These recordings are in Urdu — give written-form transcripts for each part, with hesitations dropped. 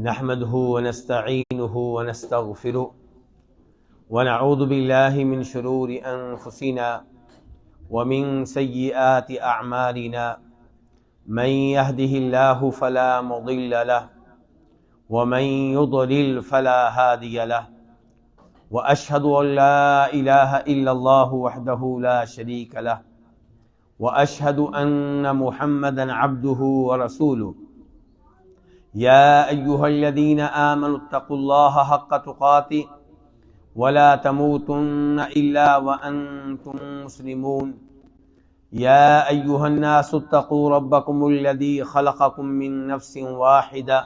نحمده ونستعينه ونستغفره ونعوذ بالله من شرور أنفسنا ومن سيئات أعمالنا من يهده الله فلا مضل له ومن يضلل فلا هادي له وأشهد أن لا إله إلا الله وحده لا شريك له وأشهد أن محمدا عبده ورسوله يا أيها الذين آمنوا اتقوا الله حق تقاته ولا تموتن إلا وأنتم مسلمون يا أيها الناس اتقوا ربكم الذي خلقكم من نفس واحدة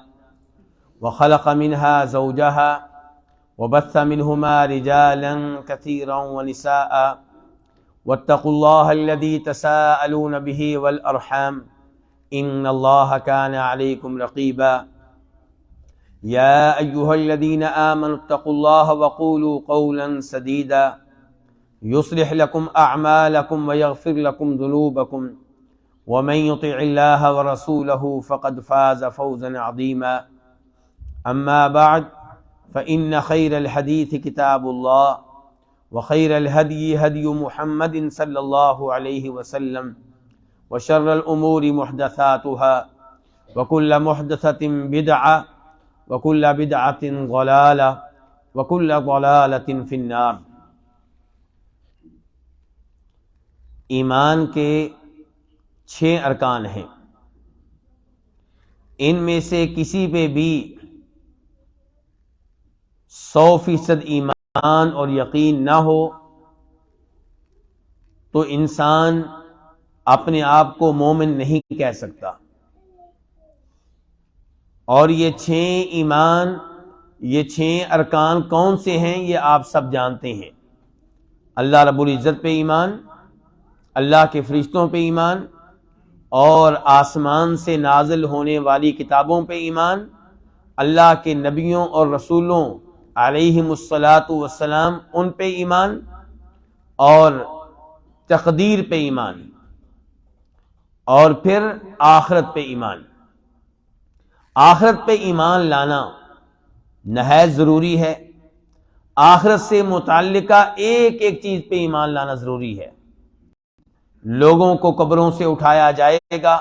وخلق منها زوجها وبث منهما رجالا كثيرا ونساء واتقوا الله الذي تساءلون به والأرحام إن الله كان عليكم رقيبا يا أيها الذين آمنوا اتقوا الله وقولوا قولا سديدا يصلح لكم أعمالكم ويغفر لكم ذنوبكم ومن يطع الله ورسوله فقد فاز فوزا عظيما أما بعد فإن خير الحديث كتاب الله وخير الهدي هدي محمد صلى الله عليه وسلم وشر الأمور محدثاتها وكل محدثة بدعة وكل بدعة ضلالة وكل ضلالة في النار۔ ایمان کے 6 ارکان ہیں، ان میں سے کسی پہ بھی 100% ایمان اور یقین نہ ہو تو انسان اپنے آپ کو مومن نہیں کہہ سکتا۔ اور یہ 6 ایمان، یہ 6 ارکان کون سے ہیں یہ آپ سب جانتے ہیں۔ اللہ رب العزت پہ ایمان، اللہ کے فرشتوں پہ ایمان، اور آسمان سے نازل ہونے والی کتابوں پہ ایمان، اللہ کے نبیوں اور رسولوں علیہم الصلاۃ والسلام ان پہ ایمان، اور تقدیر پہ ایمان، اور پھر آخرت پہ ایمان۔ آخرت پہ ایمان لانا نہایت ضروری ہے۔ آخرت سے متعلقہ ایک ایک چیز پہ ایمان لانا ضروری ہے۔ لوگوں کو قبروں سے اٹھایا جائے گا،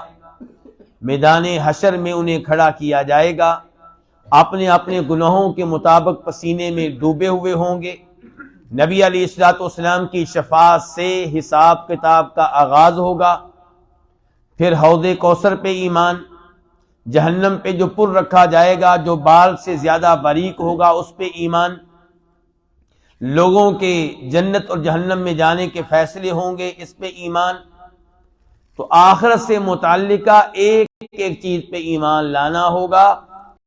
میدان حشر میں انہیں کھڑا کیا جائے گا، اپنے اپنے گناہوں کے مطابق پسینے میں ڈوبے ہوئے ہوں گے۔ نبی علیہ الصلوۃ والسلام کی شفاعت سے حساب کتاب کا آغاز ہوگا۔ پھر حوض کوثر پہ ایمان، جہنم پہ جو پر رکھا جائے گا جو بال سے زیادہ باریک ہوگا اس پہ ایمان، لوگوں کے جنت اور جہنم میں جانے کے فیصلے ہوں گے اس پہ ایمان۔ تو آخرت سے متعلقہ ایک ایک چیز پہ ایمان لانا ہوگا۔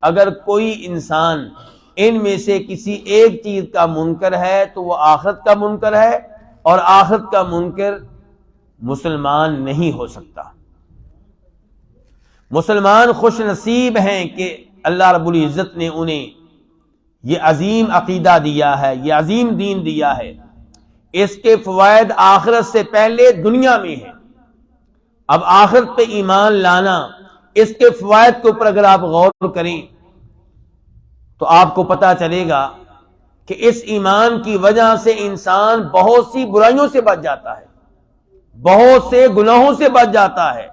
اگر کوئی انسان ان میں سے کسی ایک چیز کا منکر ہے تو وہ آخرت کا منکر ہے، اور آخرت کا منکر مسلمان نہیں ہو سکتا۔ مسلمان خوش نصیب ہیں کہ اللہ رب العزت نے انہیں یہ عظیم عقیدہ دیا ہے، یہ عظیم دین دیا ہے۔ اس کے فوائد آخرت سے پہلے دنیا میں ہیں۔ اب آخرت پہ ایمان لانا، اس کے فوائد کے اوپر اگر آپ غور کریں تو آپ کو پتہ چلے گا کہ اس ایمان کی وجہ سے انسان بہت سی برائیوں سے بچ جاتا ہے، بہت سے گناہوں سے بچ جاتا ہے،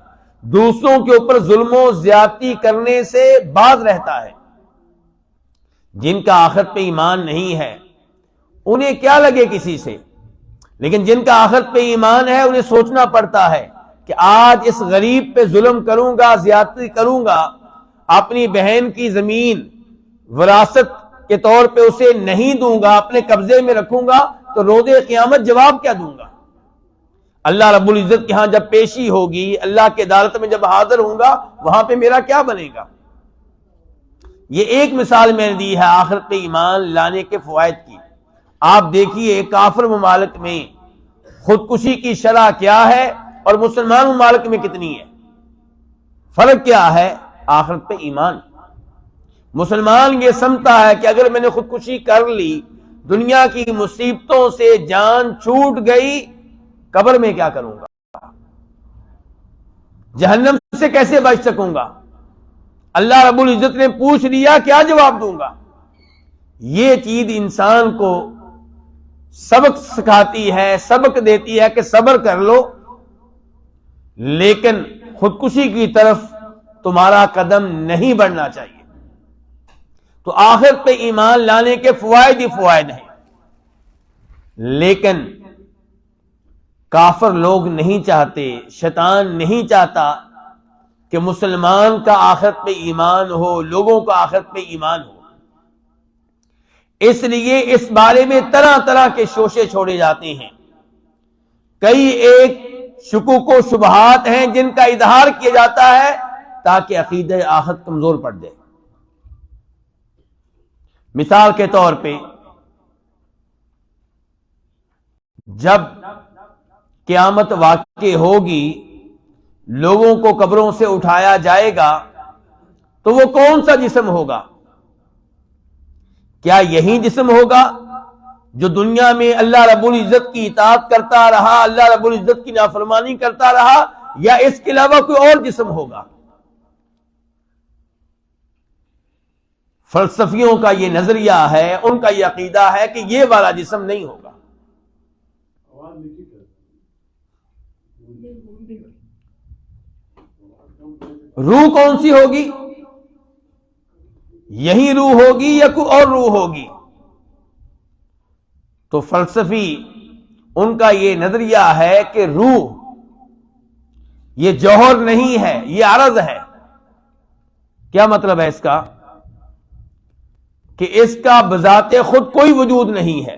دوسروں کے اوپر ظلم و زیادتی کرنے سے باز رہتا ہے۔ جن کا آخرت پہ ایمان نہیں ہے انہیں کیا لگے کسی سے، لیکن جن کا آخرت پہ ایمان ہے انہیں سوچنا پڑتا ہے کہ آج اس غریب پہ ظلم کروں گا، زیادتی کروں گا، اپنی بہن کی زمین وراثت کے طور پہ اسے نہیں دوں گا، اپنے قبضے میں رکھوں گا، تو روز قیامت جواب کیا دوں گا؟ اللہ رب العزت کے ہاں جب پیشی ہوگی، اللہ کی عدالت میں جب حاضر ہوں گا، وہاں پہ میرا کیا بنے گا؟ یہ ایک مثال میں نے دی ہے آخرت پہ ایمان لانے کے فوائد کی۔ آپ دیکھیے کافر ممالک میں خودکشی کی شرح کیا ہے اور مسلمان ممالک میں کتنی ہے؟ فرق کیا ہے؟ آخرت پہ ایمان۔ مسلمان یہ سمجھتا ہے کہ اگر میں نے خودکشی کر لی، دنیا کی مصیبتوں سے جان چھوٹ گئی، قبر میں کیا کروں گا؟ جہنم سے کیسے بچ سکوں گا؟ اللہ رب العزت نے پوچھ لیا، کیا جواب دوں گا؟ یہ چیز انسان کو سبق سکھاتی ہے، سبق دیتی ہے کہ صبر کر لو، لیکن خودکشی کی طرف تمہارا قدم نہیں بڑھنا چاہیے۔ تو آخرت پہ ایمان لانے کے فوائد ہی فوائد ہیں، لیکن کافر لوگ نہیں چاہتے، شیطان نہیں چاہتا کہ مسلمان کا آخرت پہ ایمان ہو، لوگوں کا آخرت پہ ایمان ہو۔ اس لیے اس بارے میں طرح طرح کے شوشے چھوڑے جاتے ہیں۔ کئی ایک شکوک و شبہات ہیں جن کا اظہار کیا جاتا ہے تاکہ عقیدہ آخرت کمزور پڑ جائے۔ مثال کے طور پہ جب قیامت واقع ہوگی، لوگوں کو قبروں سے اٹھایا جائے گا، تو وہ کون سا جسم ہوگا؟ کیا یہی جسم ہوگا جو دنیا میں اللہ رب العزت کی اطاعت کرتا رہا، اللہ رب العزت کی نافرمانی کرتا رہا، یا اس کے علاوہ کوئی اور جسم ہوگا؟ فلسفیوں کا یہ نظریہ ہے، ان کا یہ عقیدہ ہے کہ یہ والا جسم نہیں ہوگا۔ روح کون سی ہوگی؟ یہی روح ہوگی یا کوئی اور روح ہوگی؟ تو فلسفی ان کا یہ نظریہ ہے کہ روح یہ جوہر نہیں ہے، یہ عرض ہے۔ کیا مطلب ہے اس کا؟ کہ اس کا بذات خود کوئی وجود نہیں ہے،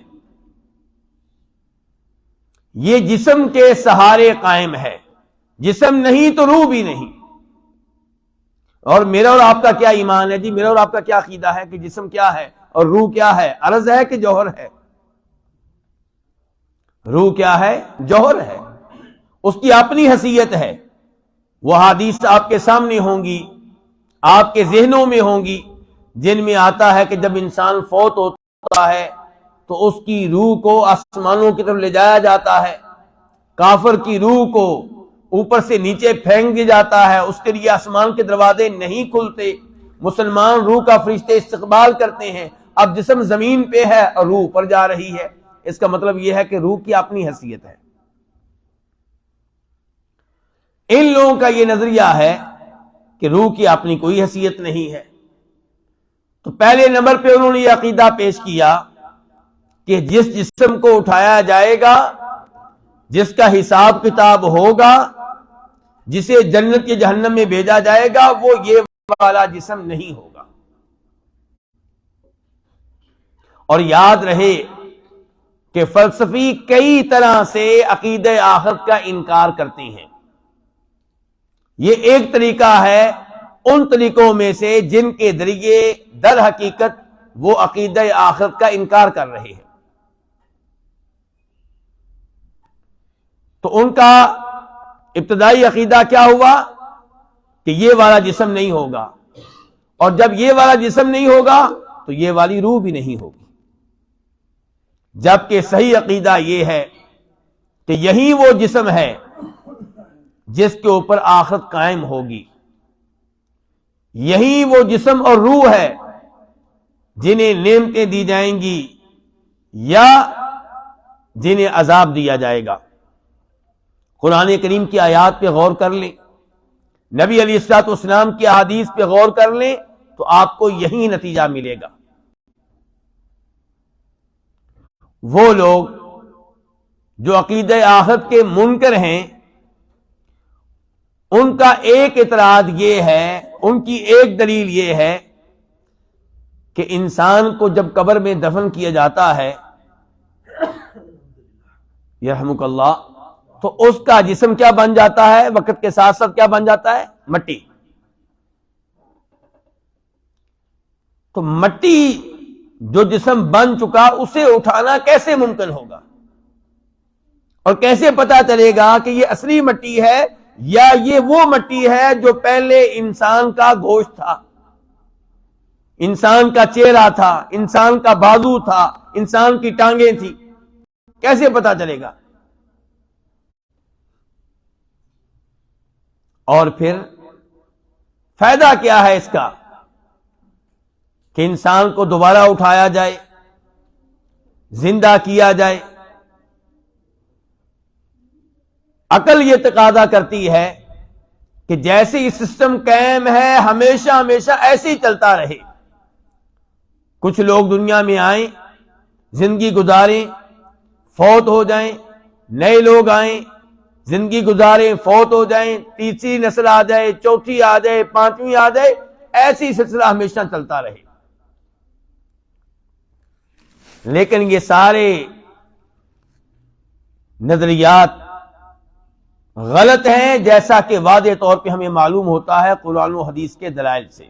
یہ جسم کے سہارے قائم ہے۔ جسم نہیں تو روح بھی نہیں۔ اور میرا اور آپ کا کیا ایمان ہے جی؟ میرا اور آپ کا کیا عقیدہ ہے کہ جسم کیا ہے اور روح کیا ہے؟ عرض ہے کہ جوہر ہے؟ روح کیا ہے؟ جوہر ہے، اس کی اپنی حیثیت ہے۔ وہ حدیث آپ کے سامنے ہوں گی، آپ کے ذہنوں میں ہوں گی، جن میں آتا ہے کہ جب انسان فوت ہوتا ہے تو اس کی روح کو آسمانوں کی طرف لے جایا جاتا ہے، کافر کی روح کو اوپر سے نیچے پھینک دیا جاتا ہے، اس کے لیے آسمان کے دروازے نہیں کھلتے، مسلمان روح کا فرشتے استقبال کرتے ہیں۔ اب جسم زمین پہ ہے اور روح اوپر جا رہی ہے، اس کا مطلب یہ ہے کہ روح کی اپنی حیثیت ہے۔ ان لوگوں کا یہ نظریہ ہے کہ روح کی اپنی کوئی حیثیت نہیں ہے۔ تو پہلے نمبر پہ انہوں نے یہ عقیدہ پیش کیا کہ جس جسم کو اٹھایا جائے گا، جس کا حساب کتاب ہوگا، جسے جنت یا جہنم میں بھیجا جائے گا، وہ یہ والا جسم نہیں ہوگا۔ اور یاد رہے کہ فلسفی کئی طرح سے عقیدہ آخرت کا انکار کرتے ہیں۔ یہ ایک طریقہ ہے ان طریقوں میں سے جن کے ذریعے در حقیقت وہ عقیدہ آخرت کا انکار کر رہے ہیں۔ تو ان کا ابتدائی عقیدہ کیا ہوا کہ یہ والا جسم نہیں ہوگا، اور جب یہ والا جسم نہیں ہوگا تو یہ والی روح بھی نہیں ہوگی۔ جبکہ صحیح عقیدہ یہ ہے کہ یہی وہ جسم ہے جس کے اوپر آخرت قائم ہوگی، یہی وہ جسم اور روح ہے جنہیں نعمتیں دی جائیں گی یا جنہیں عذاب دیا جائے گا۔ قرآن کریم کی آیات پہ غور کر لیں، نبی علیہ الصلوۃ والسلام کی احادیث پہ غور کر لیں تو آپ کو یہی نتیجہ ملے گا۔ وہ لوگ جو عقیدہ آخرت کے منکر ہیں، ان کا ایک اعتراض یہ ہے، ان کی ایک دلیل یہ ہے کہ انسان کو جب قبر میں دفن کیا جاتا ہے یرحمک اللہ، تو اس کا جسم کیا بن جاتا ہے؟ وقت کے ساتھ ساتھ کیا بن جاتا ہے؟ مٹی۔ تو مٹی جو جسم بن چکا، اسے اٹھانا کیسے ممکن ہوگا؟ اور کیسے پتا چلے گا کہ یہ اصلی مٹی ہے یا یہ وہ مٹی ہے جو پہلے انسان کا گوشت تھا، انسان کا چہرہ تھا، انسان کا بازو تھا، انسان کی ٹانگیں تھی؟ کیسے پتا چلے گا؟ اور پھر فائدہ کیا ہے اس کا کہ انسان کو دوبارہ اٹھایا جائے، زندہ کیا جائے؟ عقل یہ تقاضا کرتی ہے کہ جیسے یہ سسٹم قائم ہے ہمیشہ ہمیشہ ایسے ہی چلتا رہے۔ کچھ لوگ دنیا میں آئیں، زندگی گزاریں، فوت ہو جائیں، نئے لوگ آئیں، زندگی گزاریں، فوت ہو جائیں، تیسری نسل آ جائے، چوتھی آ جائے، پانچویں آ جائے، ایسی سلسلہ ہمیشہ چلتا رہے۔ لیکن یہ سارے نظریات غلط ہیں، جیسا کہ واضح طور پہ ہمیں معلوم ہوتا ہے قرآن و حدیث کے دلائل سے۔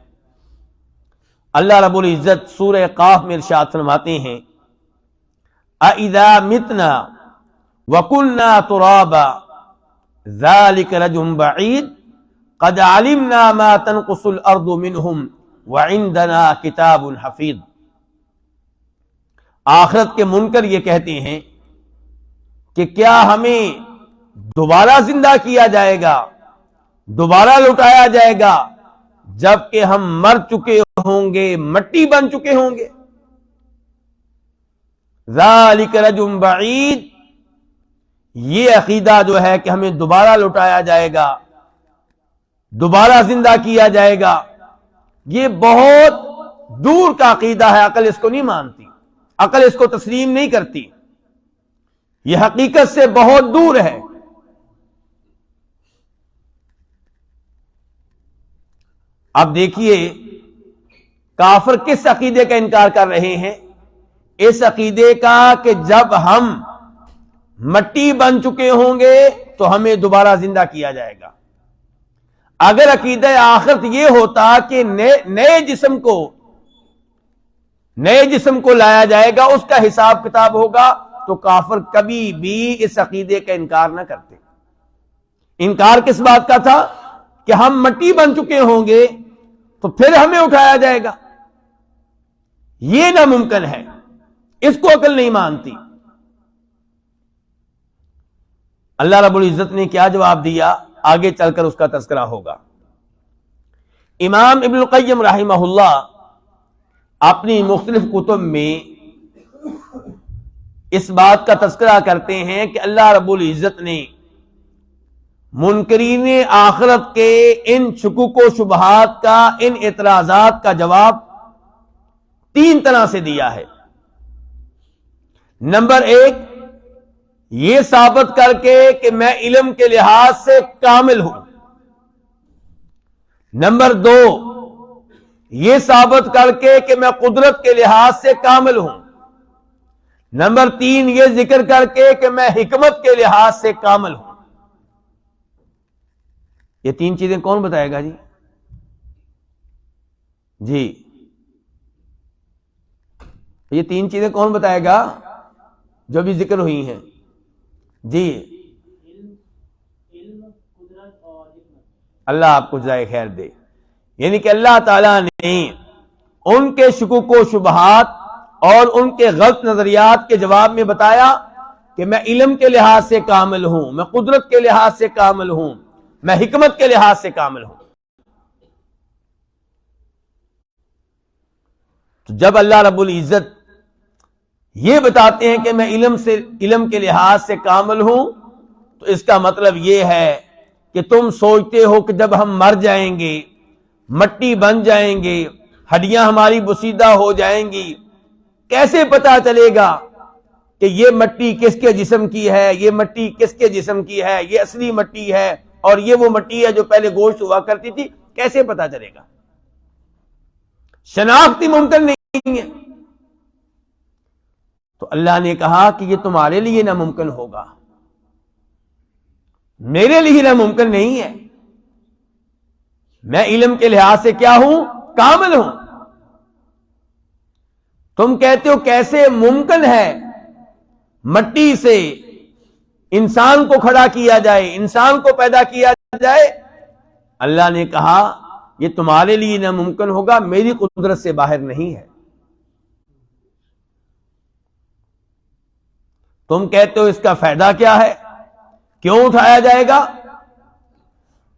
اللہ رب العزت سورہ قاف میں ارشاد فرماتے ہیں اَإِذَا مِتْنَا وَكُنَّا تُرَابًا ذَلِكَ رَجْعٌ بَعِيدٌ قَدْ عَلِمْنَا مَا تَنْقُصُ الْأَرْضُ مِنْهُمْ وَعِنْدَنَا كِتَابٌ حَفِيظٌ۔ آخرت کے منکر یہ کہتے ہیں کہ کیا ہمیں دوبارہ زندہ کیا جائے گا، دوبارہ لوٹایا جائے گا جبکہ ہم مر چکے ہوں گے، مٹی بن چکے ہوں گے؟ ذالک رجل بعید، یہ عقیدہ جو ہے کہ ہمیں دوبارہ لوٹایا جائے گا، دوبارہ زندہ کیا جائے گا، یہ بہت دور کا عقیدہ ہے۔ عقل اس کو نہیں مانتی، عقل اس کو تسلیم نہیں کرتی، یہ حقیقت سے بہت دور ہے۔ اب دیکھیے کافر کس عقیدے کا انکار کر رہے ہیں؟ اس عقیدے کا کہ جب ہم مٹی بن چکے ہوں گے تو ہمیں دوبارہ زندہ کیا جائے گا۔ اگر عقیدہ آخرت یہ ہوتا کہ نئے جسم کو لایا جائے گا، اس کا حساب کتاب ہوگا، تو کافر کبھی بھی اس عقیدے کا انکار نہ کرتے۔ انکار کس بات کا تھا؟ کہ ہم مٹی بن چکے ہوں گے تو پھر ہمیں اٹھایا جائے گا، یہ ناممکن ہے، اس کو عقل نہیں مانتی۔ اللہ رب العزت نے کیا جواب دیا؟ آگے چل کر اس کا تذکرہ ہوگا۔ امام ابن القیم رحمہ اللہ اپنی مختلف کتب میں اس بات کا تذکرہ کرتے ہیں کہ اللہ رب العزت نے منکرین آخرت کے ان شکوک و شبہات کا، ان اعتراضات کا جواب تین طرح سے دیا ہے۔ نمبر ایک، یہ ثابت کر کے کہ میں علم کے لحاظ سے کامل ہوں۔ نمبر دو، یہ ثابت کر کے کہ میں قدرت کے لحاظ سے کامل ہوں۔ نمبر تین، یہ ذکر کر کے کہ میں حکمت کے لحاظ سے کامل ہوں۔ یہ تین چیزیں کون بتائے گا جی؟ یہ تین چیزیں کون بتائے گا جو بھی ذکر ہوئی ہیں جی؟ اللہ آپ کو جزائے خیر دے۔ یعنی کہ اللہ تعالیٰ نے ان کے شکوک و شبہات اور ان کے غلط نظریات کے جواب میں بتایا کہ میں علم کے لحاظ سے کامل ہوں، میں قدرت کے لحاظ سے کامل ہوں، میں حکمت کے لحاظ سے کامل ہوں۔ تو جب اللہ رب العزت یہ بتاتے ہیں کہ میں علم کے لحاظ سے کامل ہوں، تو اس کا مطلب یہ ہے کہ تم سوچتے ہو کہ جب ہم مر جائیں گے، مٹی بن جائیں گے، ہڈیاں ہماری بسیدہ ہو جائیں گی، کیسے پتا چلے گا کہ یہ مٹی کس کے جسم کی ہے، یہ مٹی کس کے جسم کی ہے، یہ اصلی مٹی ہے اور یہ وہ مٹی ہے جو پہلے گوشت ہوا کرتی تھی؟ کیسے پتا چلے گا؟ شناختی ممکن نہیں ہے۔ تو اللہ نے کہا کہ یہ تمہارے لیے ناممکن ہوگا، میرے لیے ناممکن نہیں ہے۔ میں علم کے لحاظ سے کیا ہوں؟ کامل ہوں۔ تم کہتے ہو کیسے ممکن ہے مٹی سے انسان کو کھڑا کیا جائے، انسان کو پیدا کیا جائے؟ اللہ نے کہا یہ تمہارے لیے ناممکن ہوگا، میری قدرت سے باہر نہیں ہے۔ تم کہتے ہو اس کا فائدہ کیا ہے، کیوں اٹھایا جائے گا؟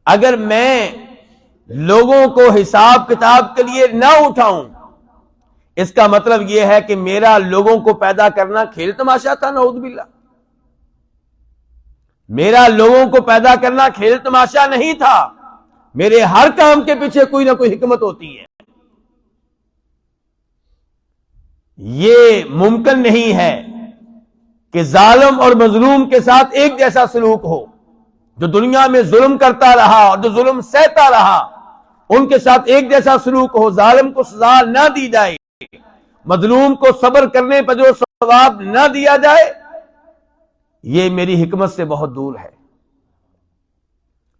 اگر میں لوگوں کو حساب کتاب کے لیے نہ اٹھاؤں، اس کا مطلب یہ ہے کہ میرا لوگوں کو پیدا کرنا کھیل تماشا تھا، نعوذ باللہ۔ میرا لوگوں کو پیدا کرنا کھیل تماشا نہیں تھا، میرے ہر کام کے پیچھے کوئی نہ کوئی حکمت ہوتی ہے۔ یہ ممکن نہیں ہے کہ ظالم اور مظلوم کے ساتھ ایک جیسا سلوک ہو۔ جو دنیا میں ظلم کرتا رہا اور جو ظلم سہتا رہا، ان کے ساتھ ایک جیسا سلوک ہو، ظالم کو سزا نہ دی جائے، مظلوم کو صبر کرنے پر جو ثواب نہ دیا جائے، یہ میری حکمت سے بہت دور ہے۔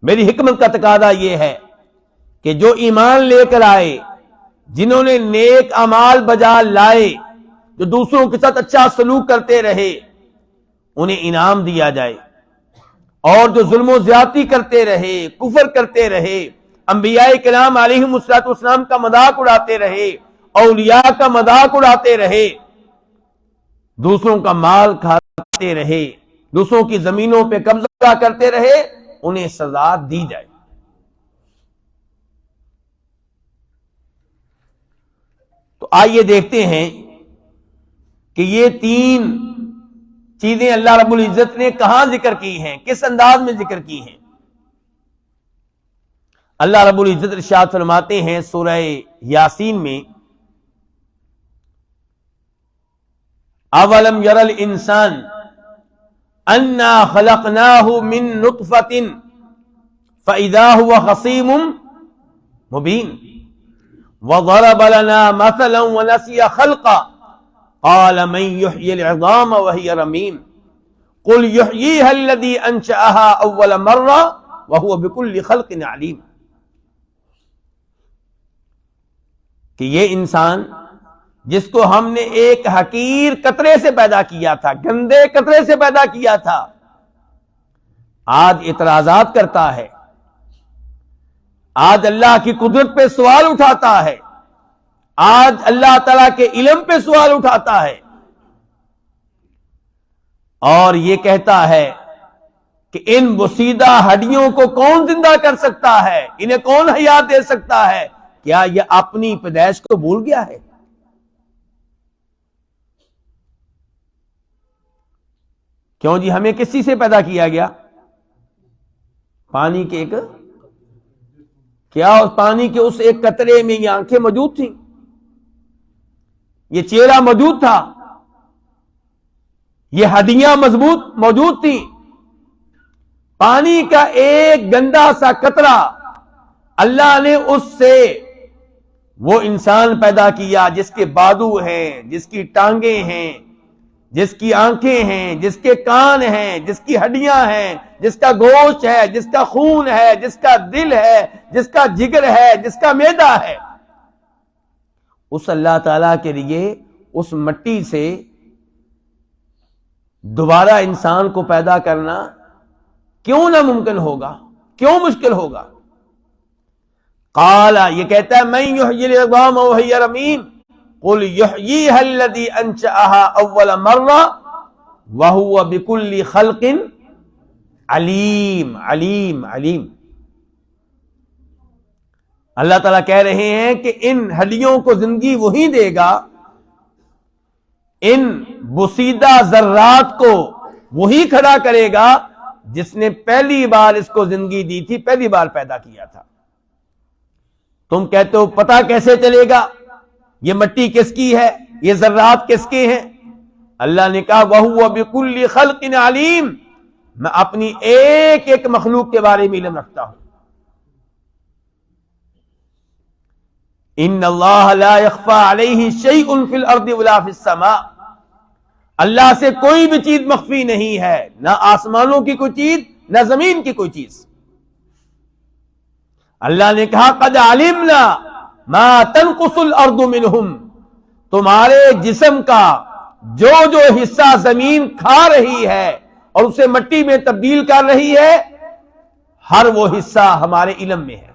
میری حکمت کا تقاضا یہ ہے کہ جو ایمان لے کر آئے، جنہوں نے نیک اعمال بجا لائے، جو دوسروں کے ساتھ اچھا سلوک کرتے رہے، انہیں انعام دیا جائے، اور جو ظلم و زیادتی کرتے رہے، کفر کرتے رہے، انبیاء کرام علیہم السلام کا مذاق اڑاتے رہے، اولیاء کا مذاق اڑاتے رہے، دوسروں کا مال کھاتے رہے، دوسروں کی زمینوں پہ قبضہ کرتے رہے، انہیں سزا دی جائے۔ تو آئیے دیکھتے ہیں کہ یہ تین چیزیں اللہ رب العزت نے کہاں ذکر کی ہیں، کس انداز میں ذکر کی ہیں۔ اللہ رب العزت ارشاد فرماتے ہیں سورہ یاسین میں، اولم یر الانسان انا خلقناہ من نطفۃ فاذا هو خصیم مبین وضرب لنا مثلا ونسي خلقا قال من يحيي العظام وهي رميم قل يحييها الذي انشأها اول مرة وهو بكل خلق عليم۔ کہ یہ انسان جس کو ہم نے ایک حقیر قطرے سے پیدا کیا تھا، گندے قطرے سے پیدا کیا تھا، آج اعتراضات کرتا ہے، آج اللہ کی قدرت پہ سوال اٹھاتا ہے، آج اللہ تعالیٰ کے علم پہ سوال اٹھاتا ہے، اور یہ کہتا ہے کہ ان بسیدہ ہڈیوں کو کون زندہ کر سکتا ہے، انہیں کون حیات دے سکتا ہے؟ کیا یہ اپنی پیدائش کو بھول گیا ہے؟ کیوں جی، ہمیں کس چیز سے پیدا کیا گیا؟ پانی کے ایک، کیا پانی کے اس ایک قطرے میں یہ آنکھیں موجود تھیں، یہ چہرہ موجود تھا، یہ ہڈیاں مضبوط موجود تھیں؟ پانی کا ایک گندا سا قطرہ اللہ نے اس سے وہ انسان پیدا کیا جس کے بازو ہیں، جس کی ٹانگیں ہیں، جس کی آنکھیں ہیں، جس کے کان ہیں، جس کی ہڈیاں ہیں، جس کا گوشت ہے، جس کا خون ہے، جس کا دل ہے، جس کا جگر ہے، جس کا معدہ ہے۔ اس اللہ تعالی کے لیے اس مٹی سے دوبارہ انسان کو پیدا کرنا کیوں ناممکن ہوگا، کیوں مشکل ہوگا؟ قال، یہ کہتا ہے من یحیی العظام وہی رمیم قل یحییھا الذی انشأھا اول مرہ وہو بکل خلق علیم۔ علیم علیم اللہ تعالیٰ کہہ رہے ہیں کہ ان ہڈیوں کو زندگی وہی دے گا، ان بسیدہ ذرات کو وہی کھڑا کرے گا جس نے پہلی بار اس کو زندگی دی تھی، پہلی بار پیدا کیا تھا۔ تم کہتے ہو پتہ کیسے چلے گا یہ مٹی کس کی ہے، یہ ذرات کس کے ہیں؟ اللہ نے کہا وَهُوَ بِكُلِّ خَلْقٍ عَلِيمٌ، میں اپنی ایک ایک مخلوق کے بارے میں علم رکھتا ہوں۔ ان اللہ لا يخفى علیہ شیء فی الارض ولا فی السماء، اللہ سے کوئی بھی چیز مخفی نہیں ہے، نہ آسمانوں کی کوئی چیز، نہ زمین کی کوئی چیز۔ اللہ نے کہا قد علمنا ما تنقص الارض منہم، تمہارے جسم کا جو جو حصہ زمین کھا رہی ہے اور اسے مٹی میں تبدیل کر رہی ہے، ہر وہ حصہ ہمارے علم میں ہے۔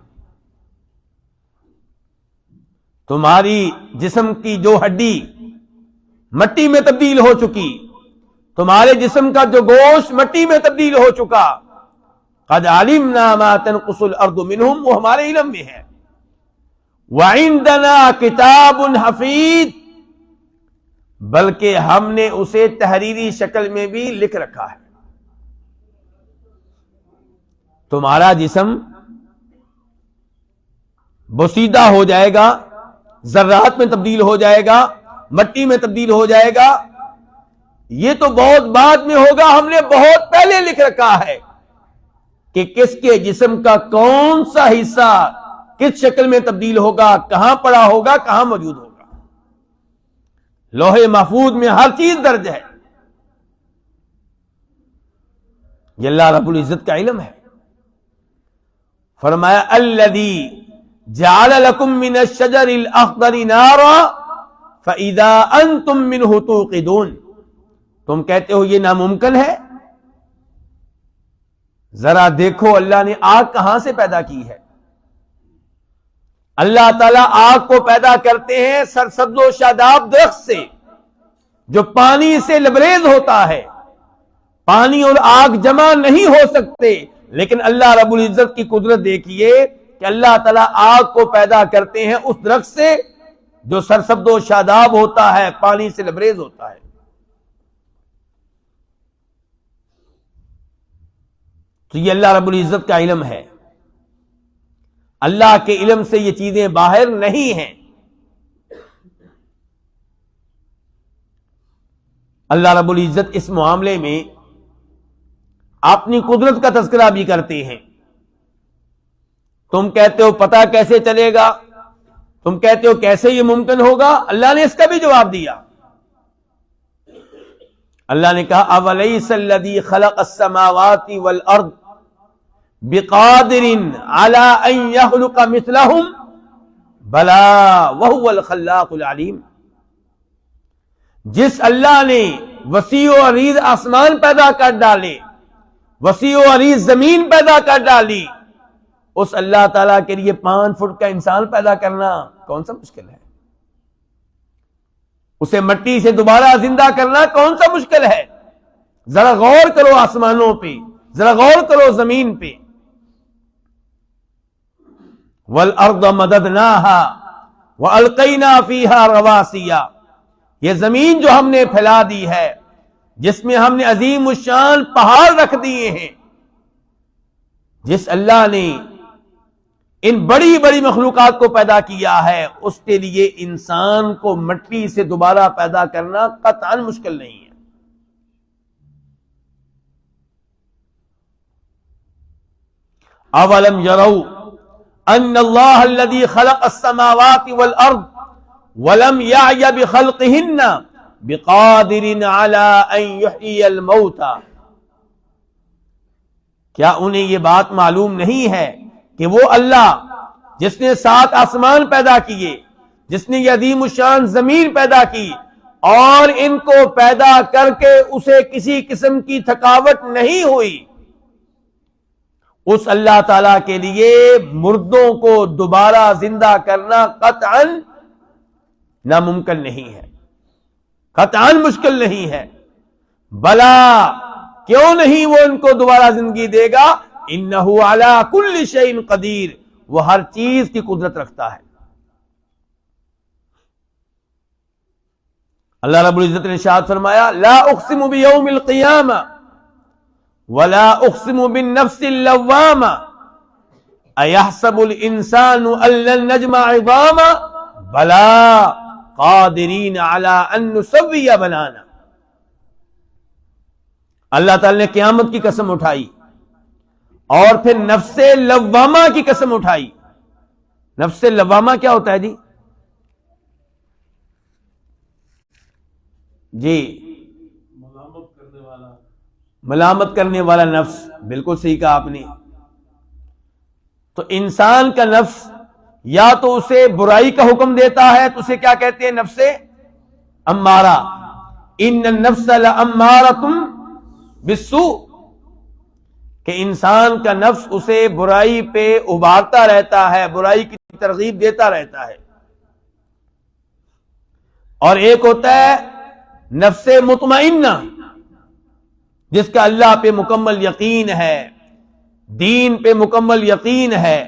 تمہاری جسم کی جو ہڈی مٹی میں تبدیل ہو چکی، تمہارے جسم کا جو گوشت مٹی میں تبدیل ہو چکا، قد علمنا ما تنقص الارض منهم، وہ ہمارے علم میں ہے. وعندنا کتاب حفیظ، بلکہ ہم نے اسے تحریری شکل میں بھی لکھ رکھا ہے. تمہارا جسم بوسیدہ ہو جائے گا، ذرات میں تبدیل ہو جائے گا، مٹی میں تبدیل ہو جائے گا، یہ تو بہت بعد میں ہوگا. ہم نے بہت پہلے لکھ رکھا ہے کہ کس کے جسم کا کون سا حصہ کس شکل میں تبدیل ہوگا، کہاں پڑا ہوگا، کہاں موجود ہوگا. لوح محفوظ میں ہر چیز درج ہے. یہ اللہ رب العزت کا علم ہے. فرمایا الذی جعل لکم من الشجر الاخضر نارا فاذا انتم منہ توقدون. تم کہتے ہو یہ ناممکن ہے، ذرا دیکھو اللہ نے آگ کہاں سے پیدا کی ہے. اللہ تعالیٰ آگ کو پیدا کرتے ہیں سرسبز و شاداب درخت سے جو پانی سے لبریز ہوتا ہے. پانی اور آگ جمع نہیں ہو سکتے، لیکن اللہ رب العزت کی قدرت دیکھیے کہ اللہ تعالیٰ آگ کو پیدا کرتے ہیں اس درخت سے جو سرسبز و شاداب ہوتا ہے، پانی سے لبریز ہوتا ہے. تو یہ اللہ رب العزت کا علم ہے. اللہ کے علم سے یہ چیزیں باہر نہیں ہیں. اللہ رب العزت اس معاملے میں اپنی قدرت کا تذکرہ بھی کرتے ہیں. تم کہتے ہو پتہ کیسے چلے گا، تم کہتے ہو کیسے یہ ممکن ہوگا. اللہ نے اس کا بھی جواب دیا. اللہ نے کہا اولیس الذی خلق السماوات والارض بقادر علی ان یخلق مثلہم بلا وہو الخلاق العلیم. جس اللہ نے وسیع و عریض آسمان پیدا کر ڈالے، وسیع و عریض زمین پیدا کر ڈالی، اس اللہ تعالیٰ کے لیے 5 فٹ کا انسان پیدا کرنا کون سا مشکل ہے؟ اسے مٹی سے دوبارہ زندہ کرنا کون سا مشکل ہے؟ ذرا غور کرو آسمانوں پہ، ذرا غور کرو زمین پہ. وَالْأَرْضَ مَدَدْنَاهَا وَأَلْقَيْنَا فِيهَا رَوَاسِيَ. یہ زمین جو ہم نے پھیلا دی ہے، جس میں ہم نے عظیم الشان پہاڑ رکھ دیے ہیں. جس اللہ نے ان بڑی بڑی مخلوقات کو پیدا کیا ہے، اس کے لیے انسان کو مٹی سے دوبارہ پیدا کرنا قطعاً مشکل نہیں ہے. اولم یروا ان اللہ الذی خلق السماوات والارض ولم یعی بخلقہن بقادر علی ان یحیی الموتى. کیا انہیں یہ بات معلوم نہیں ہے کہ وہ اللہ جس نے 7 آسمان پیدا کیے، جس نے یہ عظیم الشان زمین پیدا کی، اور ان کو پیدا کر کے اسے کسی قسم کی تھکاوٹ نہیں ہوئی، اس اللہ تعالی کے لیے مردوں کو دوبارہ زندہ کرنا قطعاً ناممکن نہیں ہے، قطعاً مشکل نہیں ہے. بلا، کیوں نہیں وہ ان کو دوبارہ زندگی دے گا؟ انہ علی کل شیء قدیر، وہ ہر چیز کی قدرت رکھتا ہے. اللہ رب العزت نے ارشاد فرمایا لا اقسم بیوم القیامہ ولا اقسم بالنفس اللوامہ ایحسب الانسان ان لن نجمع عظاما بلا قادرین علی ان نسوی بنانا. اللہ تعالی نے قیامت کی قسم اٹھائی اور پھر نفس لوامہ کی قسم اٹھائی. نفس لوامہ کیا ہوتا ہے جی؟ جی ملامت کرنے والا نفس، بالکل صحیح کہا آپ نے. تو انسان کا نفس یا تو اسے برائی کا حکم دیتا ہے تو اسے کیا کہتے ہیں؟ نفس امارہ. ان النفس لامارۃ بالسوء، کہ انسان کا نفس اسے برائی پہ ابھارتا رہتا ہے، برائی کی ترغیب دیتا رہتا ہے. اور ایک ہوتا ہے نفس مطمئنہ، جس کا اللہ پہ مکمل یقین ہے دین پہ مکمل یقین ہے،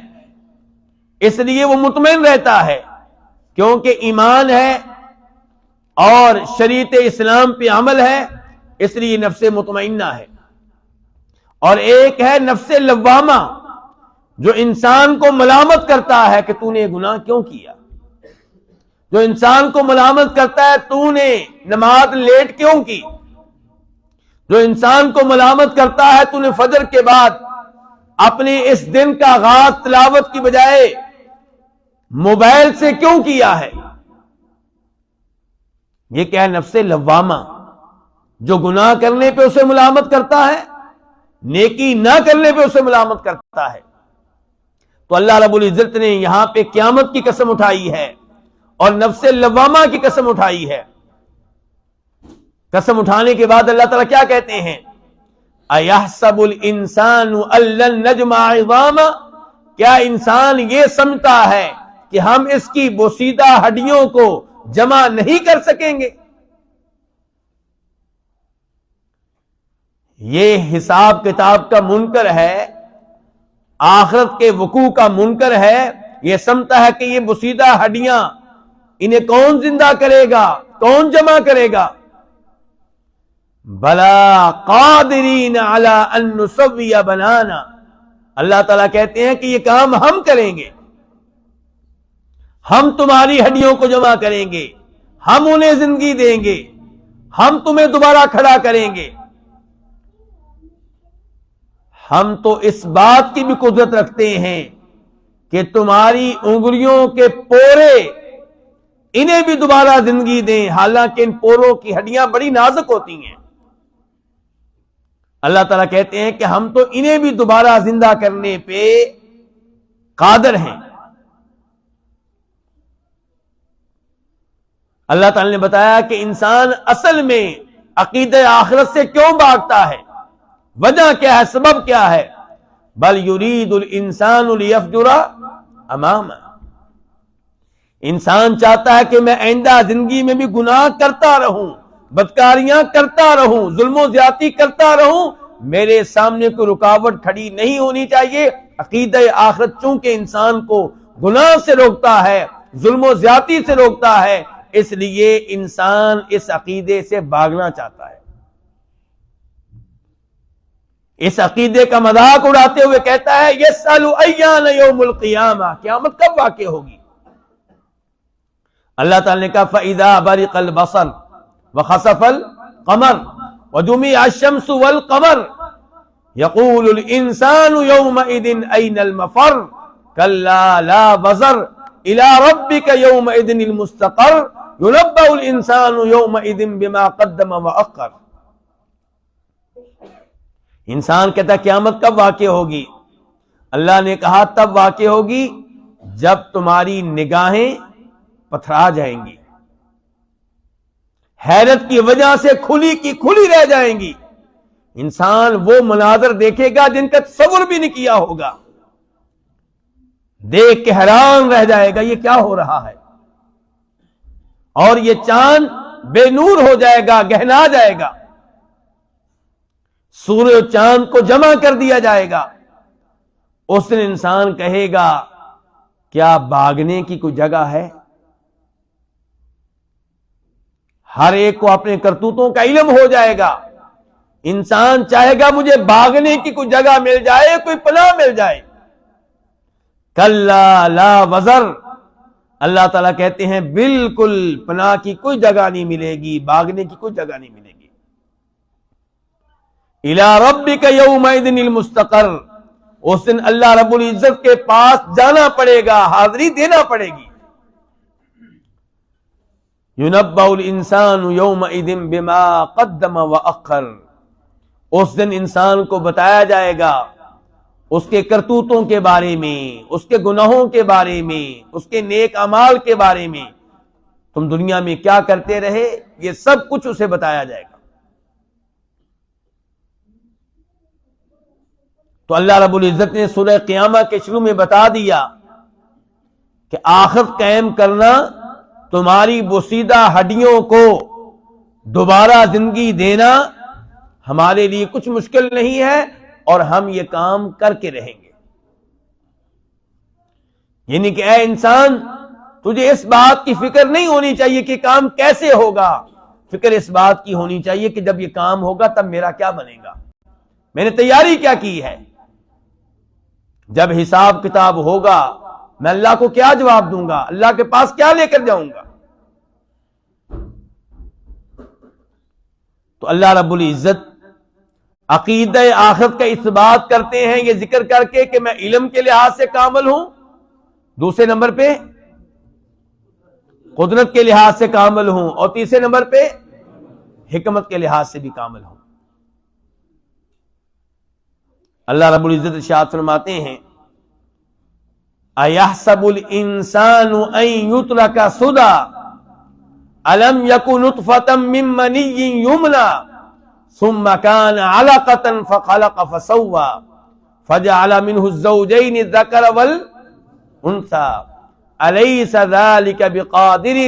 اس لیے وہ مطمئن رہتا ہے، کیونکہ ایمان ہے اور شریعت اسلام پہ عمل ہے، اس لیے نفس مطمئنہ ہے۔ اور ایک ہے نفس لوامہ، جو انسان کو ملامت کرتا ہے کہ تو نے گناہ کیوں کیا، جو انسان کو ملامت کرتا ہے تو نے نماز لیٹ کیوں کی، جو انسان کو ملامت کرتا ہے تو نے فجر کے بعد اپنے اس دن کا آغاز تلاوت کی بجائے موبائل سے کیوں کیا ہے۔ یہ کیا ہے؟ نفس لوامہ، جو گناہ کرنے پہ اسے ملامت کرتا ہے، نیکی نہ کرنے پہ اسے ملامت کرتا ہے۔ تو اللہ رب العزت نے یہاں پہ قیامت کی قسم اٹھائی ہے اور نفس لوامہ کی قسم اٹھائی ہے۔ قسم اٹھانے کے بعد اللہ تعالیٰ کیا کہتے ہیں؟ اَيَحْسَبُ الْإِنسَانُ أَلَّن نَجْمَعَ عِظَامًا، کیا انسان یہ سمجھتا ہے کہ ہم اس کی بوسیدہ ہڈیوں کو جمع نہیں کر سکیں گے؟ یہ حساب کتاب کا منکر ہے، آخرت کے وقوع کا منکر ہے، یہ سمجھتا ہے کہ یہ بوسیدہ ہڈیاں انہیں کون زندہ کرے گا، کون جمع کرے گا؟ بلا قادرین علی ان نسوی بنانا، اللہ تعالیٰ کہتے ہیں کہ یہ کام ہم کریں گے، ہم تمہاری ہڈیوں کو جمع کریں گے، ہم انہیں زندگی دیں گے، ہم تمہیں دوبارہ کھڑا کریں گے۔ ہم تو اس بات کی بھی قدرت رکھتے ہیں کہ تمہاری انگلیوں کے پورے انہیں بھی دوبارہ زندگی دیں، حالانکہ ان پوروں کی ہڈیاں بڑی نازک ہوتی ہیں۔ اللہ تعالیٰ کہتے ہیں کہ ہم تو انہیں بھی دوبارہ زندہ کرنے پہ قادر ہیں۔ اللہ تعالیٰ نے بتایا کہ انسان اصل میں عقیدہ آخرت سے کیوں بھاگتا ہے، وجہ کیا ہے، سبب کیا ہے؟ بل یرید الانسان لیفجر امامہ، انسان چاہتا ہے کہ میں آئندہ زندگی میں بھی گناہ کرتا رہوں، بدکاریاں کرتا رہوں، ظلم و زیادتی کرتا رہوں، میرے سامنے کوئی رکاوٹ کھڑی نہیں ہونی چاہیے۔ عقیدہ آخرت چونکہ انسان کو گناہ سے روکتا ہے، ظلم و زیادتی سے روکتا ہے، اس لیے انسان اس عقیدے سے بھاگنا چاہتا ہے۔ اس عقیدے کا مذاق اڑاتے ہوئے کہتا ہے یسأل ایان یوم القیامہ، قیامت کب واقع ہوگی؟ اللہ تعالی نے کہا فَإِذَا بَرِقَ الْبَصَرُ وَخَسَفَ الْقَمَرُ وَجُمِعَ الشَّمْسُ وَالْقَمَرُ يَقُولُ الْإِنسَانُ يَوْمَئِذٍ أَيْنَ الْمَفَرُّ كَلَّا لَا وَزَرَ إِلَى رَبِّكَ يَوْمَئِذٍ الْمُسْتَقَرُّ يُنَبَّأُ الْإِنسَانُ يَوْمَئِذٍ بِمَا قَدَّمَ وَأَخَّرَ۔ انسان کہتا ہے قیامت کب واقع ہوگی؟ اللہ نے کہا تب واقع ہوگی جب تمہاری نگاہیں پتھرا جائیں گی، حیرت کی وجہ سے کھلی کی کھلی رہ جائیں گی۔ انسان وہ مناظر دیکھے گا جن کا تصور بھی نہیں کیا ہوگا، دیکھ کے حیران رہ جائے گا یہ کیا ہو رہا ہے، اور یہ چاند بے نور ہو جائے گا، گہنا جائے گا، سورج و چاند کو جمع کر دیا جائے گا۔ اس دن انسان کہے گا کیا بھاگنے کی کوئی جگہ ہے؟ ہر ایک کو اپنے کرتوتوں کا علم ہو جائے گا، انسان چاہے گا مجھے بھاگنے کی کوئی جگہ مل جائے، کوئی پناہ مل جائے۔ کلا لا وزر، اللہ تعالیٰ کہتے ہیں بالکل پناہ کی کوئی جگہ نہیں ملے گی، بھاگنے کی کوئی جگہ نہیں ملے گی۔ الی ربک یومئذ المستقر، اس دن اللہ رب العزت کے پاس جانا پڑے گا، حاضری دینا پڑے گی۔ ينبأ الانسان یومئذ بما قدم واخر، اس دن انسان کو بتایا جائے گا اس کے کرتوتوں کے بارے میں، اس کے گناہوں کے بارے میں، اس کے نیک اعمال کے بارے میں، تم دنیا میں کیا کرتے رہے، یہ سب کچھ اسے بتایا جائے گا۔ تو اللہ رب العزت نے سورہ قیامہ کے شروع میں بتا دیا کہ آخرت قائم کرنا، تمہاری بوسیدہ ہڈیوں کو دوبارہ زندگی دینا ہمارے لیے کچھ مشکل نہیں ہے، اور ہم یہ کام کر کے رہیں گے. یعنی کہ اے انسان، تجھے اس بات کی فکر نہیں ہونی چاہیے کہ کام کیسے ہوگا، فکر اس بات کی ہونی چاہیے کہ جب یہ کام ہوگا تب میرا کیا بنے گا، میں نے تیاری کیا کی ہے. جب حساب کتاب ہوگا میں اللہ کو کیا جواب دوں گا، اللہ کے پاس کیا لے کر جاؤں گا. تو اللہ رب العزت عقیدہ آخرت کا اثبات کرتے ہیں یہ ذکر کر کے کہ میں علم کے لحاظ سے کامل ہوں، دوسرے نمبر پہ قدرت کے لحاظ سے کامل ہوں، اور تیسرے نمبر پہ حکمت کے لحاظ سے بھی کامل ہوں. اللہ رب العزت ارشاد فرماتے ہیں اَيَحْسَبُ الْإِنسَانُ أَن يُتْرَكَ سُدًى أَلَمْ يَكُ نُطْفَةً مِّن مَّنِيٍّ يُمْنَىٰ ثُمَّ كَانَ عَلَقَةً فَخَلَقَ فَسَوَّىٰ فَجَعَلَ مِنْهُ الزَّوْجَيْنِ الذَّكَرَ وَالْأُنثَىٰ أَلَيْسَ ذَلِكَ بِقَادِرٍ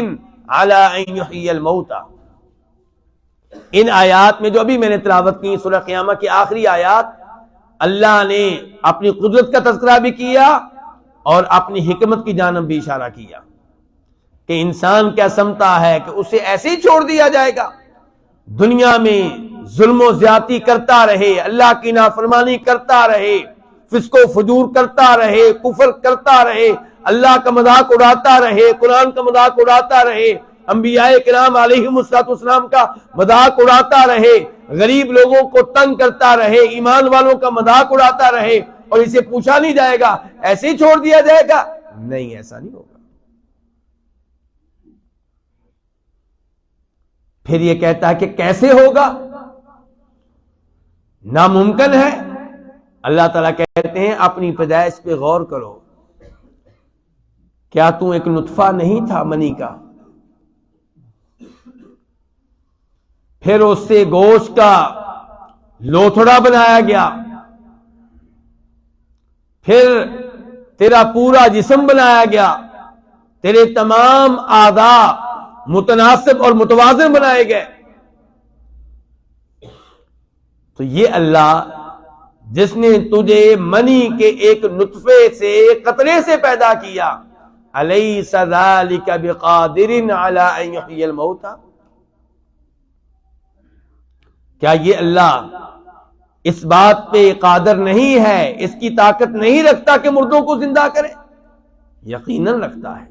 عَلَىٰ أَن يُحْيِيَ الْمَوْتَىٰ. ان آیات میں جو ابھی میں نے تلاوت کی سورہ قیامہ کی آخری آیات، اللہ نے اپنی قدرت کا تذکرہ بھی کیا اور اپنی حکمت کی جانب بھی اشارہ کیا کہ انسان کیا سمتا ہے کہ اسے ایسے ہی چھوڑ دیا جائے گا، دنیا میں ظلم و زیادتی کرتا رہے، اللہ کی نافرمانی کرتا رہے، فسق و فجور کرتا رہے، کفر کرتا رہے، اللہ کا مذاق اڑاتا رہے، قرآن کا مذاق اڑاتا رہے، انبیاء کرام علیہم السلام کا مذاق اڑاتا رہے، غریب لوگوں کو تنگ کرتا رہے، ایمان والوں کا مذاق اڑاتا رہے، اور اسے پوچھا نہیں جائے گا ایسے ہی چھوڑ دیا جائے گا؟ نہیں، ایسا نہیں ہوگا. پھر یہ کہتا ہے کہ کیسے ہوگا، ناممکن ہے. اللہ تعالیٰ کہتے ہیں اپنی پیدائش پہ غور کرو، کیا تو ایک نطفہ نہیں تھا منی کا، پھر اس سے گوشت کا لوتھڑا بنایا گیا، پھر تیرا پورا جسم بنایا گیا، تیرے تمام اعضاء متناسب اور متوازن بنائے گئے. تو یہ اللہ جس نے تجھے منی کے ایک نطفے سے، قطرے سے پیدا کیا، الیس ذالک بقادر علی ان یحیی الموتى، کیا یہ اللہ اس بات پہ قادر نہیں ہے، اس کی طاقت نہیں رکھتا کہ مردوں کو زندہ کرے؟ یقیناً رکھتا ہے.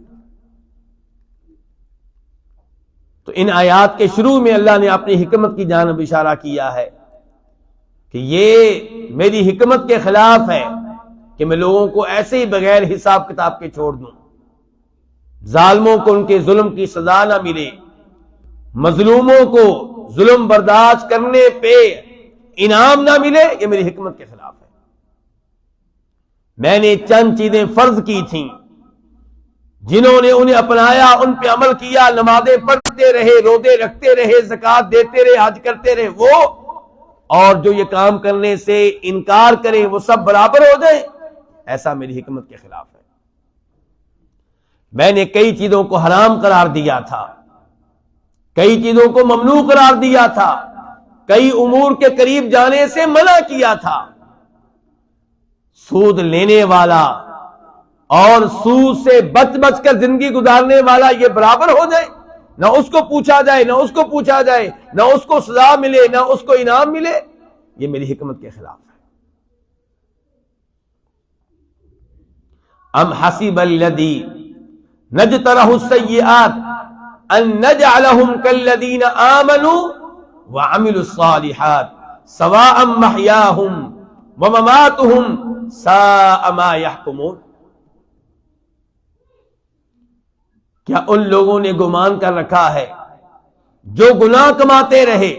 تو ان آیات کے شروع میں اللہ نے اپنی حکمت کی جانب اشارہ کیا ہے کہ یہ میری حکمت کے خلاف ہے کہ میں لوگوں کو ایسے ہی بغیر حساب کتاب کے چھوڑ دوں، ظالموں کو ان کے ظلم کی سزا نہ ملے، مظلوموں کو ظلم برداشت کرنے پہ انعام نہ ملے. یہ میری حکمت کے خلاف ہے. میں نے چند چیزیں فرض کی تھیں، جنہوں نے انہیں اپنایا، ان پہ عمل کیا، نمازیں پڑھتے رہے، روزے رکھتے رہے، زکوٰۃ دیتے رہے، حج کرتے رہے، وہ اور جو یہ کام کرنے سے انکار کریں وہ سب برابر ہو جائیں، ایسا میری حکمت کے خلاف ہے. میں نے کئی چیزوں کو حرام قرار دیا تھا، کئی چیزوں کو ممنوع قرار دیا تھا، کئی امور کے قریب جانے سے منع کیا تھا. سود لینے والا اور سود سے بچ بچ کر زندگی گزارنے والا یہ برابر ہو جائے، نہ اس کو پوچھا جائے، نہ اس کو پوچھا جائے، نہ اس کو سزا ملے، نہ اس کو انعام ملے، یہ میری حکمت کے خلاف ہے. ام حسب الذی نجترح السیئات ان نجعلہم کالذین آمنوا وعملوا الصالحات سواء محیاہم ومماتہم ساء ما یحکمون. کیا ان لوگوں نے گمان کر رکھا ہے جو گناہ کماتے رہے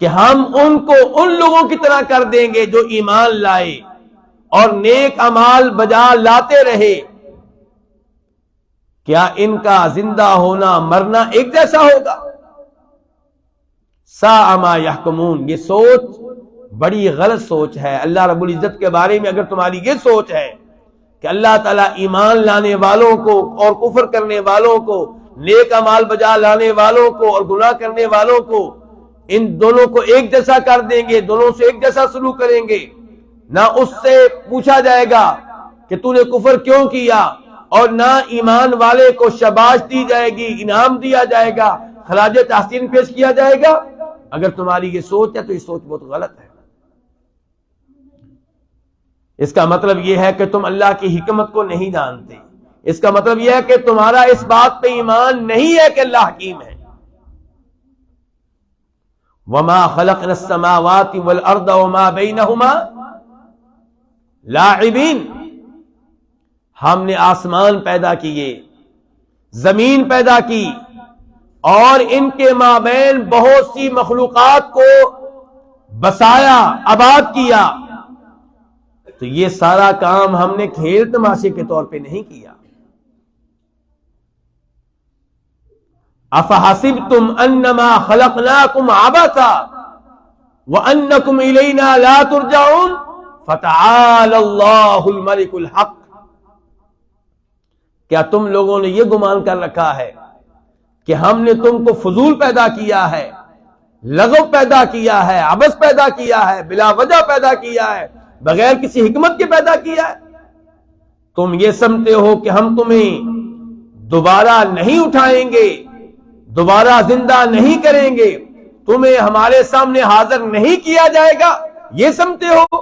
کہ ہم ان کو ان لوگوں کی طرح کر دیں گے جو ایمان لائے اور نیک اعمال بجا لاتے رہے؟ کیا ان کا زندہ ہونا مرنا ایک جیسا ہوگا؟ ساء ما یحکمون. یہ سوچ بڑی غلط سوچ ہے. اللہ رب العزت کے بارے میں اگر تمہاری یہ سوچ ہے کہ اللہ تعالیٰ ایمان لانے والوں کو اور کفر کرنے والوں کو، نیک اعمال بجا لانے والوں کو اور گناہ کرنے والوں کو ان دونوں کو ایک جیسا کر دیں گے، دونوں سے ایک جیسا سلوک کریں گے، نہ اس سے پوچھا جائے گا کہ تو نے کفر کیوں کیا، اور نہ ایمان والے کو شاباش دی جائے گی، انعام دیا جائے گا، خراج تحسین پیش کیا جائے گا۔ اگر تمہاری یہ سوچ ہے تو یہ سوچ بہت غلط ہے۔ اس کا مطلب یہ ہے کہ تم اللہ کی حکمت کو نہیں جانتے، اس کا مطلب یہ ہے کہ تمہارا اس بات پہ ایمان نہیں ہے کہ اللہ حکیم ہے۔ وَمَا خَلَقْنَا السَّمَاوَاتِ وَالْأَرْضَ وَمَا بَيْنَهُمَا لَاعِبِينَ، ہم نے آسمان پیدا کیے، زمین پیدا کی، اور ان کے مابین بہت سی مخلوقات کو بسایا، آباد کیا، تو یہ سارا کام ہم نے کھیل تماشے کے طور پہ نہیں کیا۔ افحسبتم انما خلقناکم عبثا وانکم الینا لا ترجعون فتعالى اللہ الملک الحق، کیا تم لوگوں نے یہ گمان کر رکھا ہے کہ ہم نے تم کو فضول پیدا کیا ہے، لغو پیدا کیا ہے، عبث پیدا کیا ہے، بلا وجہ پیدا کیا ہے، بغیر کسی حکمت کے پیدا کیا ہے؟ تم یہ سمجھتے ہو کہ ہم تمہیں دوبارہ نہیں اٹھائیں گے، دوبارہ زندہ نہیں کریں گے، تمہیں ہمارے سامنے حاضر نہیں کیا جائے گا، یہ سمجھتے ہو؟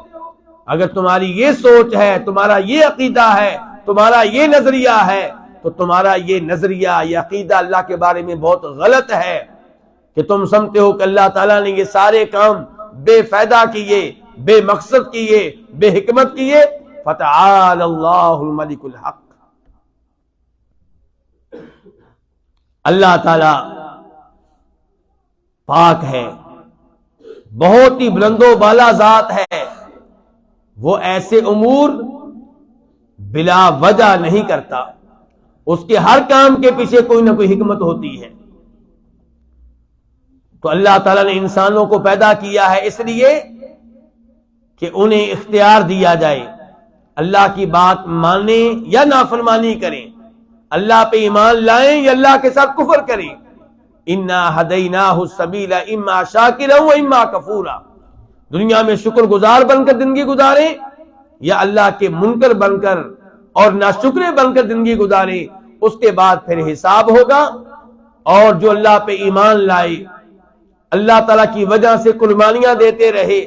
اگر تمہاری یہ سوچ ہے، تمہارا یہ عقیدہ ہے، تمہارا یہ نظریہ ہے، تو تمہارا یہ نظریہ، یہ عقیدہ اللہ کے بارے میں بہت غلط ہے، کہ تم سمجھتے ہو کہ اللہ تعالیٰ نے یہ سارے کام بے فائدہ کیے، بے مقصد کیے، بے حکمت کیے۔ فتعال اللہ الملک الحق، اللہ تعالی پاک ہے، بہت ہی بلند و بالا ذات ہے، وہ ایسے امور بلا وجہ نہیں کرتا، اس کے ہر کام کے پیچھے کوئی نہ کوئی حکمت ہوتی ہے۔ تو اللہ تعالیٰ نے انسانوں کو پیدا کیا ہے اس لیے کہ انہیں اختیار دیا جائے، اللہ کی بات مانیں یا نافرمانی کریں، اللہ پہ ایمان لائیں یا اللہ کے ساتھ کفر کریں۔ اِنَّا هَدَيْنَاهُ السَّبِيلَ اِمَّا شَاكِرًا وَإِمَّا كَفُورًا، دنیا میں شکر گزار بن کر زندگی گزاریں یا اللہ کے منکر بن کر اور ناشکرے بن کر زندگی گزاریں، اس کے بعد پھر حساب ہوگا۔ اور جو اللہ پہ ایمان لائے، اللہ تعالیٰ کی وجہ سے قربانیاں دیتے رہے،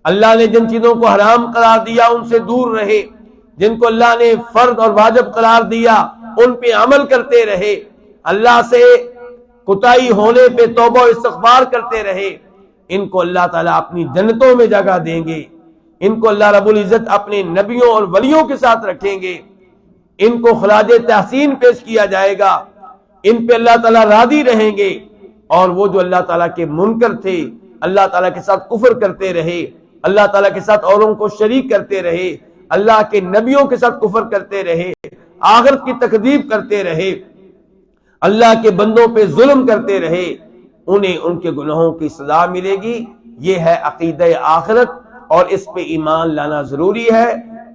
اللہ نے جن چیزوں کو حرام قرار دیا ان سے دور رہے، جن کو اللہ نے فرض اور واجب قرار دیا ان پہ عمل کرتے رہے، اللہ سے کوتاہی ہونے پہ توبہ و استغفار کرتے رہے، ان کو اللہ تعالیٰ اپنی جنتوں میں جگہ دیں گے، ان کو اللہ رب العزت اپنے نبیوں اور ولیوں کے ساتھ رکھیں گے، ان کو خراج تحسین پیش کیا جائے گا، ان پہ اللہ تعالیٰ راضی رہیں گے۔ اور وہ جو اللہ تعالیٰ کے منکر تھے، اللہ تعالیٰ کے ساتھ کفر کرتے رہے، اللہ تعالیٰ کے ساتھ اوروں کو شریک کرتے رہے، اللہ کے نبیوں کے ساتھ کفر کرتے رہے، آخرت کی تکذیب کرتے رہے، اللہ کے بندوں پہ ظلم کرتے رہے، انہیں ان کے گناہوں کی سزا ملے گی۔ یہ ہے عقیدہ آخرت، اور اس پہ ایمان لانا ضروری ہے۔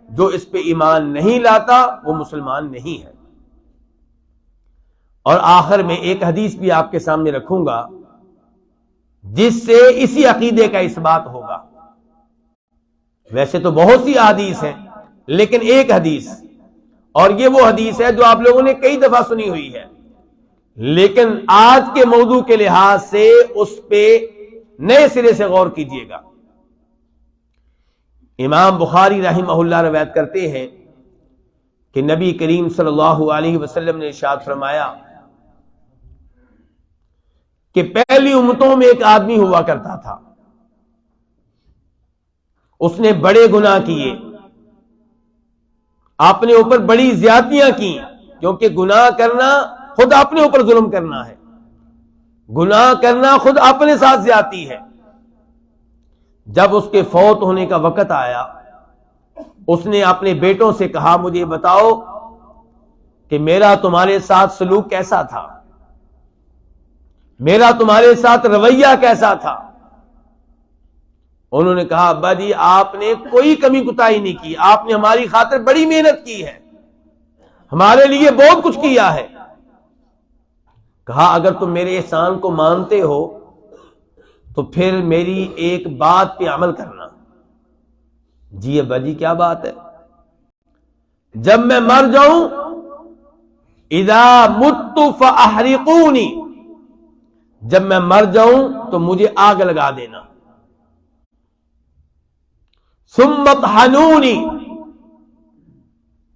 جو اس پہ ایمان نہیں لاتا وہ مسلمان نہیں ہے۔ اور آخر میں ایک حدیث بھی آپ کے سامنے رکھوں گا جس سے اسی عقیدے کا اثبات ہوگا۔ ویسے تو بہت سی احادیث ہیں، لیکن ایک حدیث، اور یہ وہ حدیث ہے جو آپ لوگوں نے کئی دفعہ سنی ہوئی ہے، لیکن آج کے موضوع کے لحاظ سے اس پہ نئے سرے سے غور کیجئے گا۔ امام بخاری رحمہ اللہ روایت کرتے ہیں کہ نبی کریم صلی اللہ علیہ وسلم نے ارشاد فرمایا کہ پہلی امتوں میں ایک آدمی ہوا کرتا تھا، اس نے بڑے گناہ کیے، اپنے اوپر بڑی زیادتیاں کی، کیونکہ گناہ کرنا خود اپنے اوپر ظلم کرنا ہے، گناہ کرنا خود اپنے ساتھ زیادتی ہے۔ جب اس کے فوت ہونے کا وقت آیا، اس نے اپنے بیٹوں سے کہا مجھے بتاؤ کہ میرا تمہارے ساتھ سلوک کیسا تھا، میرا تمہارے ساتھ رویہ کیسا تھا۔ انہوں نے کہا ابا جی آپ نے کوئی کمی کوتاہی نہیں کی، آپ نے ہماری خاطر بڑی محنت کی ہے، ہمارے لیے بہت کچھ کیا ہے۔ کہا اگر تم میرے احسان کو مانتے ہو تو پھر میری ایک بات پہ عمل کرنا۔ جی ابا جی کیا بات ہے؟ جب میں مر جاؤں، اذا مت فاحرقونی، جب میں مر جاؤں تو مجھے آگ لگا دینا، ثم اطحنونی،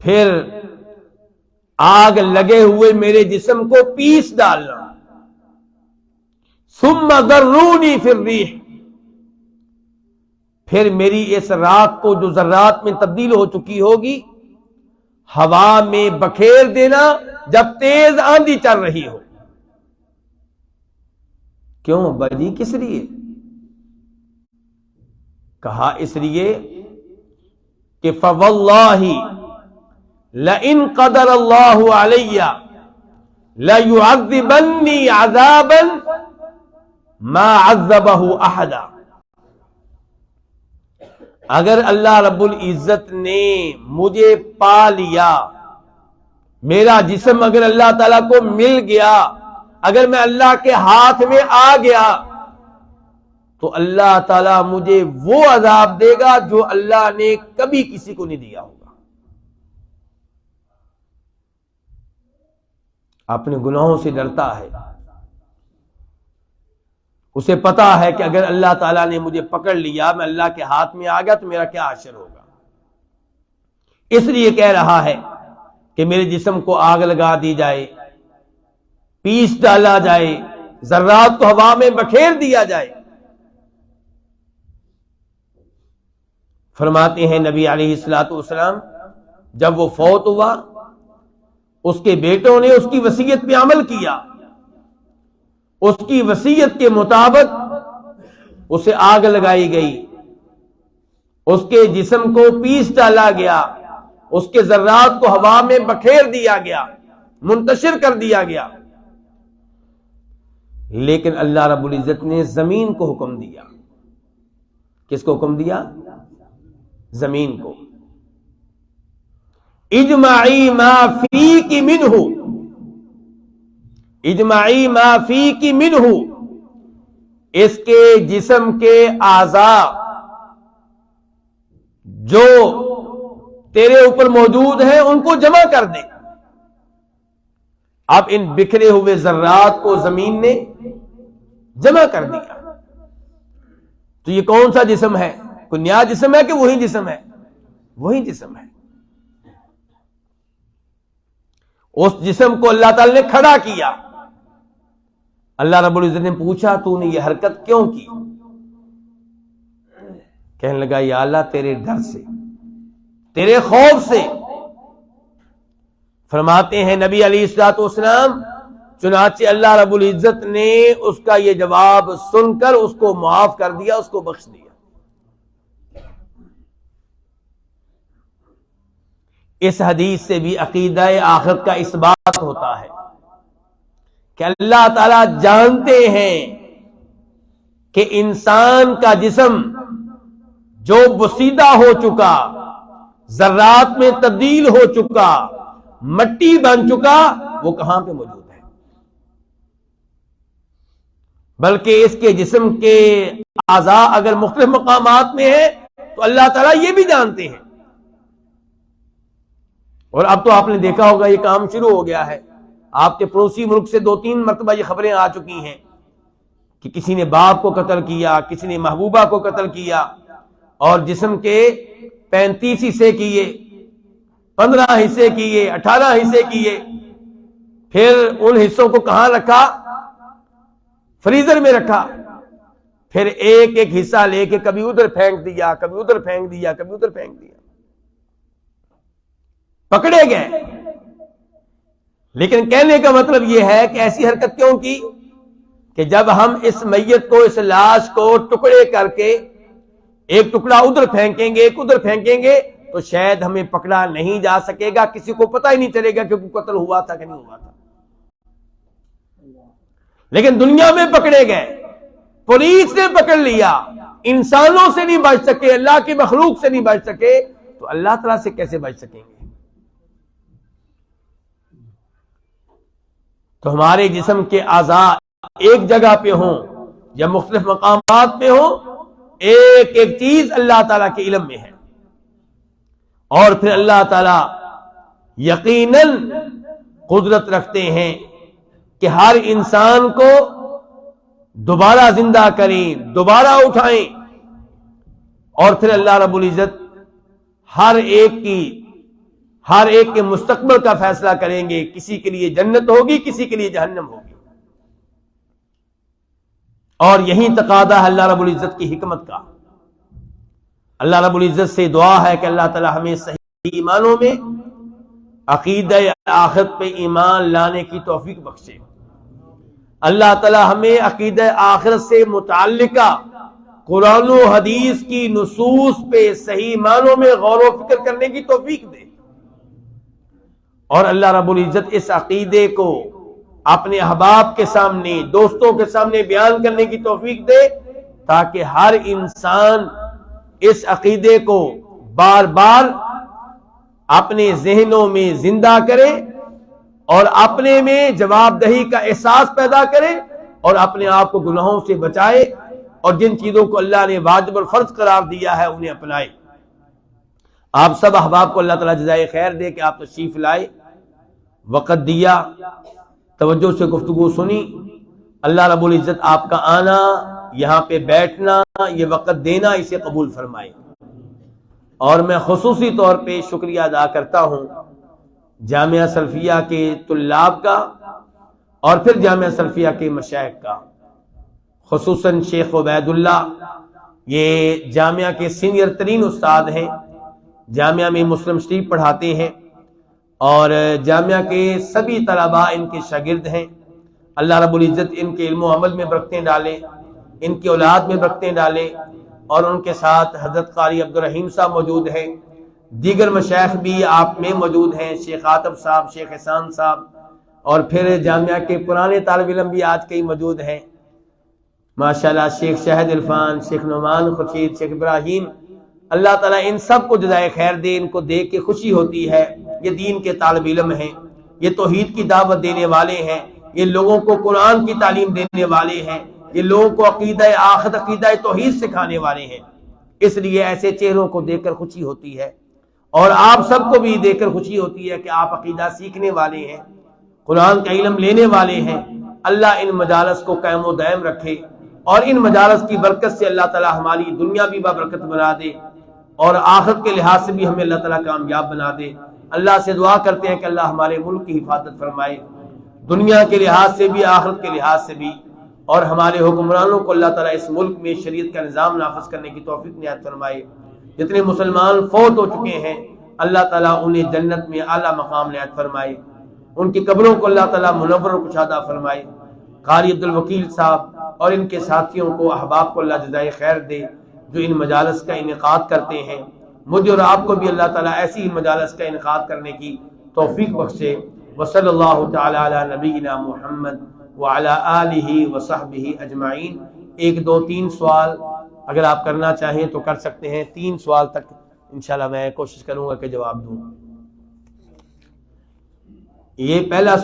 پھر آگ لگے ہوئے میرے جسم کو پیس ڈالنا، ثم ذرونی فی الریح، پھر میری اس راکھ کو جو ذرات میں تبدیل ہو چکی ہوگی ہوا میں بکھیر دینا جب تیز آندھی چل رہی ہو۔ کیوں بھائی کس لیے؟ کہا اس لیے کہ فواللہ لئن قدر اللہ علی لیعذبنی عذابا ما عذبہ احدا، اگر اللہ رب العزت نے مجھے پا لیا، میرا جسم اگر اللہ تعالیٰ کو مل گیا، اگر میں اللہ کے ہاتھ میں آ گیا، تو اللہ تعالیٰ مجھے وہ عذاب دے گا جو اللہ نے کبھی کسی کو نہیں دیا ہوگا۔ اپنے گناہوں سے ڈرتا ہے، اسے پتا ہے کہ اگر اللہ تعالیٰ نے مجھے پکڑ لیا، میں اللہ کے ہاتھ میں آ گیا تو میرا کیا حشر ہوگا۔ اس لیے کہہ رہا ہے کہ میرے جسم کو آگ لگا دی جائے، پیس ڈالا جائے، ذرات کو ہوا میں بکھیر دیا جائے۔ فرماتے ہیں نبی علیہ الصلوۃ والسلام جب وہ فوت ہوا، اس کے بیٹوں نے اس کی وصیت پہ عمل کیا، اس کی وصیت کے مطابق اسے آگ لگائی گئی، اس کے جسم کو پیس ڈالا گیا، اس کے ذرات کو ہوا میں بکھیر دیا گیا، منتشر کر دیا گیا۔ لیکن اللہ رب العزت نے زمین کو حکم دیا۔ کس کو حکم دیا؟ زمین کو، اجمعی ما فیک منہ، اجمعی ما فیک منہ، اس کے جسم کے اعضاء جو تیرے اوپر موجود ہیں ان کو جمع کر دے۔ اب ان بکھرے ہوئے ذرات کو زمین نے جمع کر دیا۔ تو یہ کون سا جسم ہے؟ کوئی نیا جسم ہے کہ وہی جسم ہے؟ وہی جسم ہے۔ اس جسم کو اللہ تعالی نے کھڑا کیا۔ اللہ رب العزت نے پوچھا تو نے یہ حرکت کیوں کی؟ کہنے لگا یا اللہ تیرے ڈر سے، تیرے خوف سے۔ فرماتے ہیں نبی علیہ الصلوۃ والسلام چنانچہ اللہ رب العزت نے اس کا یہ جواب سن کر اس کو معاف کر دیا، اس کو بخش دیا۔ اس حدیث سے بھی عقیدہ آخرت کا اس بات ہوتا ہے کہ اللہ تعالیٰ جانتے ہیں کہ انسان کا جسم جو بسیدہ ہو چکا، ذرات میں تبدیل ہو چکا، مٹی بن چکا، وہ کہاں پہ موجود ہے، بلکہ اس کے جسم کے اعضاء اگر مختلف مقامات میں ہیں تو اللہ تعالیٰ یہ بھی جانتے ہیں۔ اور اب تو آپ نے دیکھا ہوگا یہ کام شروع ہو گیا ہے، آپ کے پڑوسی ملک سے 2-3 مرتبہ یہ خبریں آ چکی ہیں کہ کسی نے باپ کو قتل کیا، کسی نے محبوبہ کو قتل کیا، اور جسم کے 35 حصے کیے، 15 حصے کیے، 18 حصے کیے، پھر ان حصوں کو کہاں رکھا؟ فریزر میں رکھا، پھر ایک ایک حصہ لے کے کبھی ادھر پھینک دیا، کبھی ادھر پھینک دیا، کبھی ادھر پھینک دیا، پکڑے گئے۔ لیکن کہنے کا مطلب یہ ہے کہ ایسی حرکت کیوں کی کہ جب ہم اس میت کو، اس لاش کو ٹکڑے کر کے ایک ٹکڑا ادھر پھینکیں گے، ایک ادھر پھینکیں گے، تو شاید ہمیں پکڑا نہیں جا سکے گا، کسی کو پتہ ہی نہیں چلے گا کہ قتل ہوا تھا کہ نہیں ہوا تھا۔ لیکن دنیا میں پکڑے گئے، پولیس نے پکڑ لیا، انسانوں سے نہیں بچ سکے، اللہ کی مخلوق سے نہیں بچ سکے، تو اللہ تعالیٰ سے کیسے بچ سکیں گے؟ تو ہمارے جسم کے اعضاء ایک جگہ پہ ہوں یا مختلف مقامات میں ہو، ایک ایک چیز اللہ تعالیٰ کے علم میں ہے. اور پھر اللہ تعالیٰ یقیناً قدرت رکھتے ہیں کہ ہر انسان کو دوبارہ زندہ کریں، دوبارہ اٹھائیں، اور پھر اللہ رب العزت ہر ایک کے مستقبل کا فیصلہ کریں گے. کسی کے لیے جنت ہوگی، کسی کے لیے جہنم ہوگی. اور یہی تقاضا ہے اللہ رب العزت کی حکمت کا. اللہ رب العزت سے دعا ہے کہ اللہ تعالی ہمیں صحیح ایمانوں میں عقیدہ آخرت پہ ایمان لانے کی توفیق بخشے. اللہ تعالی ہمیں عقیدہ آخرت سے متعلقہ قرآن و حدیث کی نصوص پہ صحیح معنوں میں غور و فکر کرنے کی توفیق دے. اور اللہ رب العزت اس عقیدے کو اپنے احباب کے سامنے، دوستوں کے سامنے بیان کرنے کی توفیق دے، تاکہ ہر انسان اس عقیدے کو بار بار اپنے ذہنوں میں زندہ کرے اور اپنے میں جواب دہی کا احساس پیدا کرے اور اپنے آپ کو گناہوں سے بچائے، اور جن چیزوں کو اللہ نے واجب اور فرض قرار دیا ہے انہیں اپنائے. آپ سب احباب کو اللہ تعالیٰ جزائے خیر دے کہ آپ تشریف لائے، وقت دیا، توجہ سے گفتگو سنی. اللہ رب العزت آپ کا آنا، یہاں پہ بیٹھنا، یہ وقت دینا، اسے قبول فرمائے. اور میں خصوصی طور پہ شکریہ ادا کرتا ہوں جامعہ سلفیہ کے طلاب کا اور پھر جامعہ سلفیہ کے مشائخ کا، خصوصاً شیخ عبید اللہ. یہ جامعہ کے سینئر ترین استاد ہیں، جامعہ میں مسلم شریف پڑھاتے ہیں، اور جامعہ کے سبھی طلباء ان کے شاگرد ہیں. اللہ رب العزت ان کے علم و عمل میں برکتیں ڈالے، ان کی اولاد میں برکتیں ڈالے. اور ان کے ساتھ حضرت قاری عبدالرحیم صاحب موجود ہیں، دیگر مشائخ بھی آپ میں موجود ہیں، شیخ عاطف صاحب، شیخ احسان صاحب، اور پھر جامعہ کے پرانے طالب علم بھی آج کئی موجود ہیں ماشاءاللہ، شیخ شاہد عرفان، شیخ نعمان خورشید، شیخ ابراہیم. اللہ تعالیٰ ان سب کو جزائے خیر دے. ان کو دیکھ کے خوشی ہوتی ہے، یہ دین کے طالب علم ہیں، یہ توحید کی دعوت دینے والے ہیں، یہ لوگوں کو قرآن کی تعلیم دینے والے ہیں، یہ لوگوں کو عقیدہ آخرت، عقیدہ توحید سکھانے والے ہیں. اس لیے ایسے چہروں کو دیکھ کر خوشی ہوتی ہے، اور آپ سب کو بھی دیکھ کر خوشی ہوتی ہے کہ آپ عقیدہ سیکھنے والے ہیں، قرآن کا علم لینے والے ہیں. اللہ ان مجالس کو قائم و دائم رکھے، اور ان مجالس کی برکت سے اللہ تعالی ہماری دنیا بھی بابرکت بنا دے، اور آخرت کے لحاظ سے بھی ہمیں اللہ تعالیٰ کامیاب بنا دے. اللہ سے دعا کرتے ہیں کہ اللہ ہمارے ملک کی حفاظت فرمائے، دنیا کے لحاظ سے بھی، آخرت کے لحاظ سے بھی، اور ہمارے حکمرانوں کو اللہ تعالیٰ اس ملک میں شریعت کا نظام نافذ کرنے کی توفیق عنایت فرمائے. جتنے مسلمان فوت ہو چکے ہیں اللہ تعالیٰ انہیں جنت میں اعلیٰ مقام عنایت فرمائے، ان کی قبروں کو اللہ تعالیٰ منور و کشادہ فرمائے. قاری عبدالوکیل صاحب اور ان کے ساتھیوں کو، احباب کو اللہ جزائے خیر دے جو ان مجالس کا انعقاد کرتے ہیں. مجھے اور آپ کو بھی اللہ تعالیٰ ایسی مجالس کا انعقاد کرنے کی توفیق بخشے. وصلی اللہ تعالی علی نبینا محمد وعلی آلہ وصحبہ اجمعین. 1 2 3 سوال اگر آپ کرنا چاہیں تو کر سکتے ہیں. 3 سوال تک انشاءاللہ میں کوشش کروں گا کہ جواب دوں. یہ پہلا